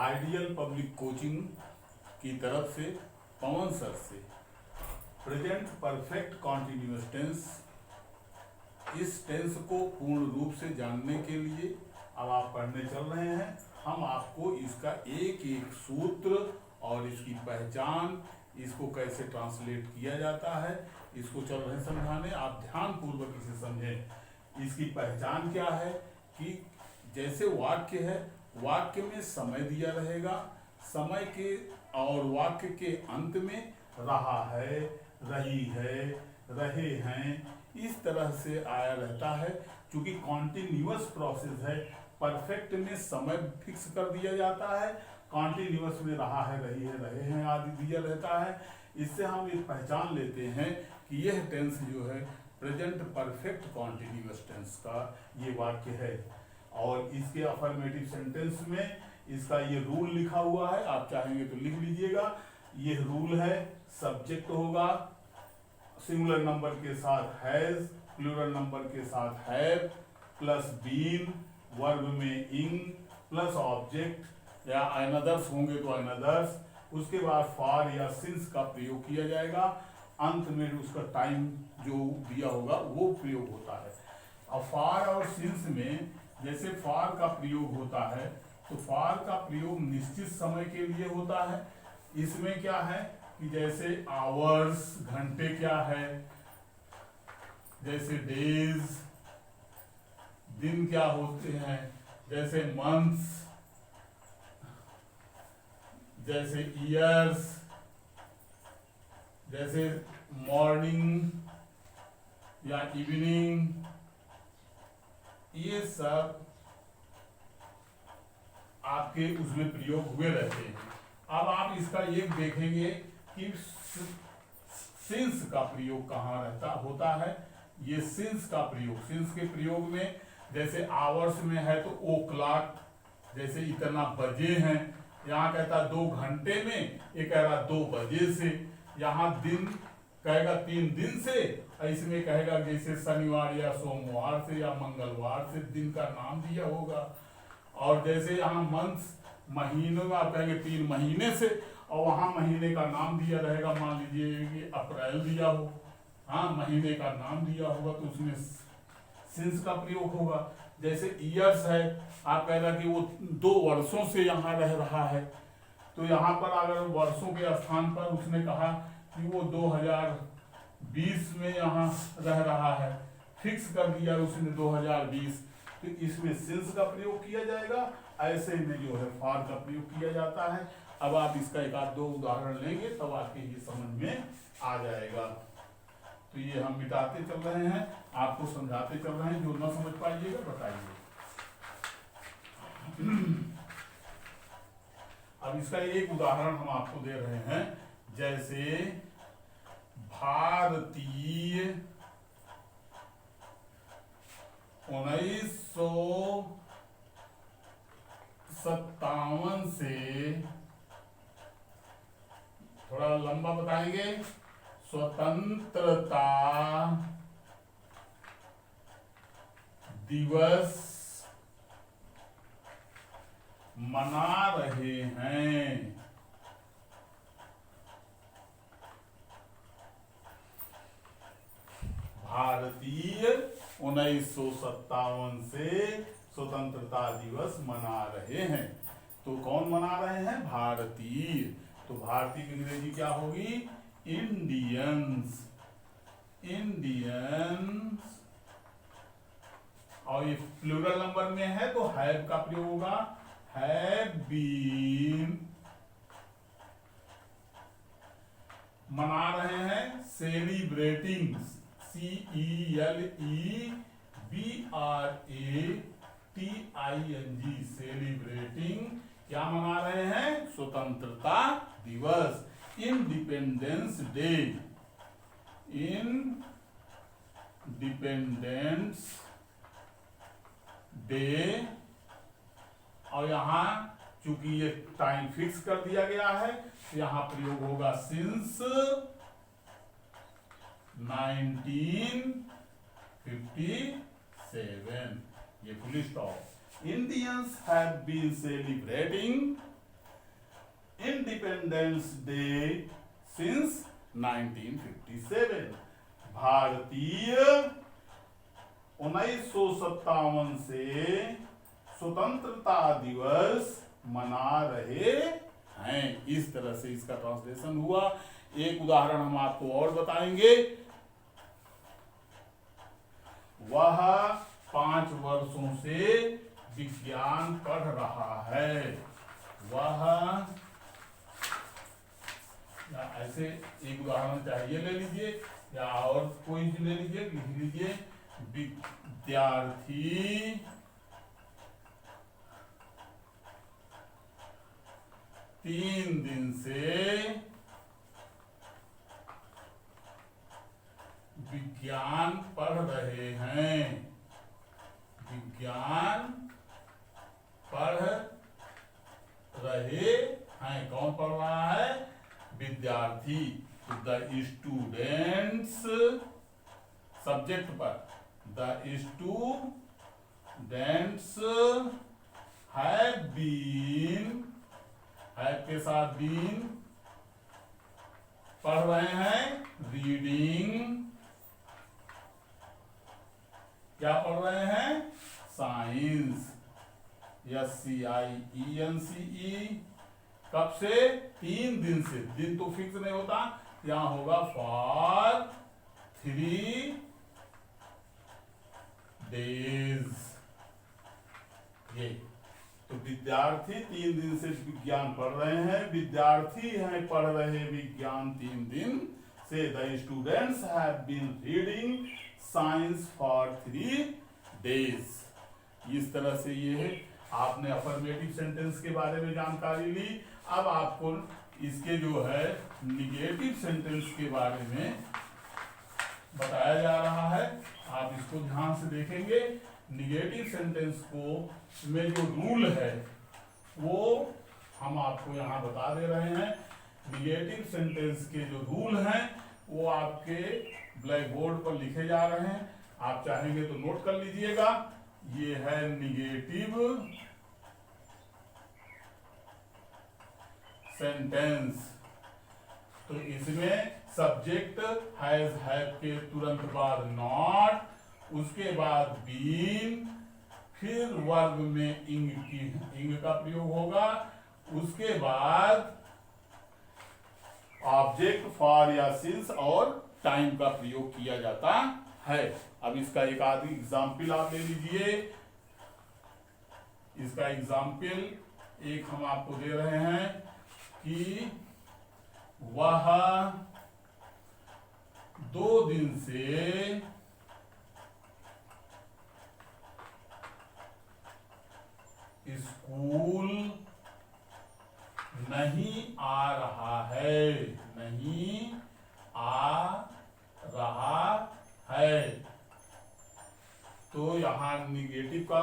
Ideal public coaching की तरफ से पवन सर से प्रेजेंट परफेक्ट कॉन्टिन्यूअस टेंस, इस टेंस को पूर्ण रूप से जानने के लिए अब आप पढ़ने चल रहे हैं। हम आपको इसका एक एक सूत्र और इसकी पहचान, इसको कैसे ट्रांसलेट किया जाता है, इसको चल रहे समझाने। आप ध्यान पूर्वक इसे समझें। इसकी पहचान क्या है कि जैसे वाक्य है, वाक्य में समय दिया रहेगा, समय के और वाक्य के अंत में रहा है, रही है, रहे हैं, इस तरह से आया रहता है। क्योंकि कॉन्टिन्यूअस प्रोसेस है, परफेक्ट में समय फिक्स कर दिया जाता है, कॉन्टिन्यूअस में रहा है, रही है, रहे हैं आदि दिया रहता है। इससे हम ये पहचान लेते हैं कि यह टेंस जो है प्रेजेंट परफेक्ट कॉन्टिन्यूअस टेंस का ये वाक्य है। और इसके अफर्मेटिव सेंटेंस में इसका ये रूल लिखा हुआ है, आप चाहेंगे तो लिख लीजिएगा। ये रूल है, सब्जेक्ट होगा सिंगुलर नंबर के साथ हैज, प्लूरल नंबर के साथ हैव, प्लस बीन, वर्ब में इंग, प्लस ऑब्जेक्ट या अनदर्स होंगे तो अनदर्स। उसके बाद फॉर या सिंस का प्रयोग किया जाएगा। अंत में उसका टाइम जो दिया होगा वो प्रयोग होता है। अब फॉर और सिंस में जैसे फॉर का प्रयोग होता है तो फॉर का प्रयोग निश्चित समय के लिए होता है। इसमें क्या है कि जैसे आवर्स, घंटे क्या है, जैसे डेज, दिन क्या होते हैं, जैसे मंथ्स, जैसे ईयर्स, जैसे मॉर्निंग या इवनिंग, ये सब आपके उसमें प्रयोग हुए रहते हैं। अब आप इसका एक देखेंगे कि सिंस का प्रयोग कहाँ रहता होता है। ये सिंस का प्रयोग, सिंस के प्रयोग में जैसे आवर्स में है तो ओ क्लॉक, जैसे इतना बजे हैं, यहाँ कहता 2 घंटे में, ये कह रहा 2 बजे से। यहाँ दिन कहेगा 3 दिन से, इसमें कहेगा जैसे शनिवार या सोमवार से या मंगलवार से दिन का नाम दिया होगा। और जैसे यहाँ मंथ्स, महीनों में आप कहेंगे 3 महीने से, और वहाँ महीने का नाम दिया रहेगा, मान लीजिए कि अप्रैल दिया हो, हाँ महीने का नाम दिया होगा तो उसमें सिंस का प्रयोग होगा। जैसे ईयर्स है, आप कहेगा कि वो 2 वर्षों से यहाँ रह रहा है, तो यहाँ पर अगर वर्षों के स्थान पर उसने कहा कि वो 2020 में यहाँ रह रहा है, फिक्स कर दिया उसने 2020, तो इसमें सिंस का प्रयोग किया जाएगा। ऐसे में जो है फॉर का प्रयोग किया जाता है। अब आप इसका एक आध 2 उदाहरण लेंगे तब आपके ये समझ में आ जाएगा। तो ये हम मिटाते चल रहे हैं, आपको समझाते चल रहे हैं, जो ना समझ पाइएगा बताइए। अब इसका एक उदाहरण हम आपको दे रहे हैं, जैसे भारतीय 1957 से, थोड़ा लंबा बताएंगे, स्वतंत्रता दिवस मना रहे हैं। भारतीय 1957 से स्वतंत्रता दिवस मना रहे हैं। तो कौन मना रहे हैं? भारतीय। तो भारतीय की अंग्रेजी क्या होगी? इंडियंस। इंडियंस। और ये प्लूरल नंबर में है तो हैव का प्रयोग होगा, हैव बीन। मना रहे हैं, सेलिब्रेटिंग, CELEBRATING, सेलिब्रेटिंग। क्या मना रहे हैं? स्वतंत्रता दिवस, इंडिपेंडेंस डे, इंडिपेंडेंस डे। और यहां चूंकि ये टाइम फिक्स कर दिया गया है, यहां प्रयोग होगा सिंस 1957, ये full stop. Indians have been celebrating independence day since 1957। भारतीय 1957 से स्वतंत्रता दिवस मना रहे हैं। इस तरह से इसका ट्रांसलेशन हुआ। एक उदाहरण हम आपको और बताएंगे। वह 5 वर्षों से विज्ञान पढ़ रहा है। वह या ऐसे एक उदाहरण चाहिए ले लीजिए, या और कोई ले लीजिए, लिख लीजिए विद्यार्थी 3 दिन से विज्ञान पढ़ रहे हैं। विज्ञान पढ़ रहे हैं। कौन पढ़ रहा है? विद्यार्थी। द स्टूडेंट्स, सब्जेक्ट पर, the students have been, have के साथ बीन, पढ़ रहे हैं रीडिंग। क्या पढ़ रहे हैं? साइंस। SCIENCE। कब से? 3 दिन से। दिन तो फिक्स नहीं होता, यहां होगा फॉर 3 डेज। ये तो विद्यार्थी 3 दिन से विज्ञान पढ़ रहे हैं। विद्यार्थी हैं पढ़ रहे विज्ञान 3 दिन से। The students have been reading science for 3 days. इस तरह से ये है। आपने अफर्मेटिव सेंटेंस के बारे में जानकारी ली। अब आपको इसके जो है निगेटिव सेंटेंस के बारे में बताया जा रहा है। आप इसको ध्यान से देखेंगे। निगेटिव सेंटेंस को में जो रूल है वो हम आपको यहाँ बता दे रहे हैं। निगेटिव सेंटेंस के जो रूल हैं वो आपके ब्लैक बोर्ड पर लिखे जा रहे हैं। आप चाहेंगे तो नोट कर लीजिएगा। ये है निगेटिव सेंटेंस। तो इसमें सब्जेक्ट हैज, हैव के तुरंत बाद नॉट, उसके बाद बीन, फिर वर्ब में इंग का प्रयोग होगा, उसके बाद ऑब्जेक्ट फॉर या सिंस और टाइम का प्रयोग किया जाता है। अब इसका एक आदि एग्जाम्पल आप ले लीजिए। इसका एग्जाम्पल एक हम आपको दे रहे हैं कि वह 2 दिन से स्कूल नहीं आ रहा है। नहीं आ रहा है। तो यहां निगेटिव का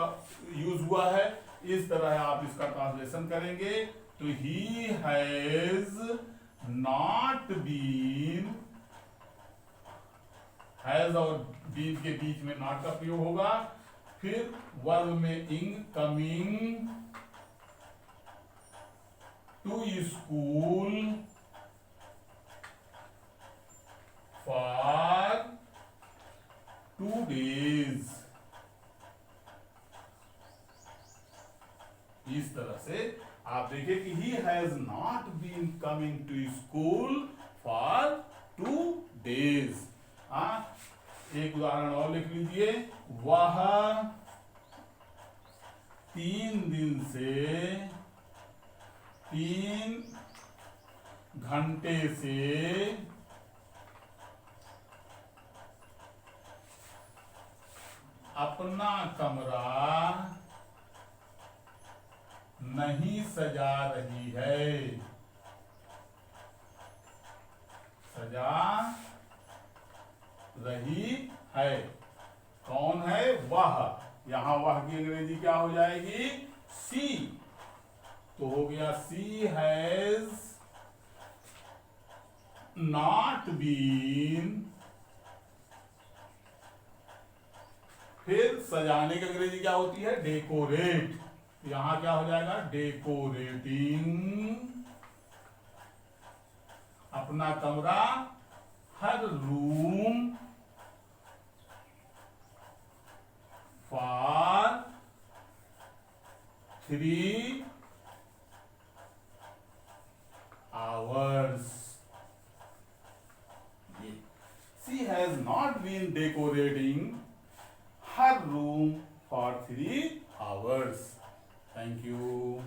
यूज हुआ है। इस तरह आप इसका ट्रांसलेशन करेंगे तो he has not been, has और बीन के बीच में नॉट का प्रयोग होगा, फिर वर्ब में ing, coming to school for 2 days. इस तरह से आप देखिए कि he has not been coming to school for 2 days। एक उदाहरण और लिख लीजिए। वह 3 दिन से 3 घंटे से अपना कमरा नहीं सजा रही है। सजा रही है। कौन है? वह। यहां वह की अंग्रेजी क्या हो जाएगी? सी। तो हो गया सी हैज नॉट बीन। फिर सजाने की अंग्रेजी क्या होती है? डेकोरेट। यहां क्या हो जाएगा? डेकोरेटिंग अपना कमरा, हर room for 3 hours. She has not been decorating her room for 3 hours. Thank you.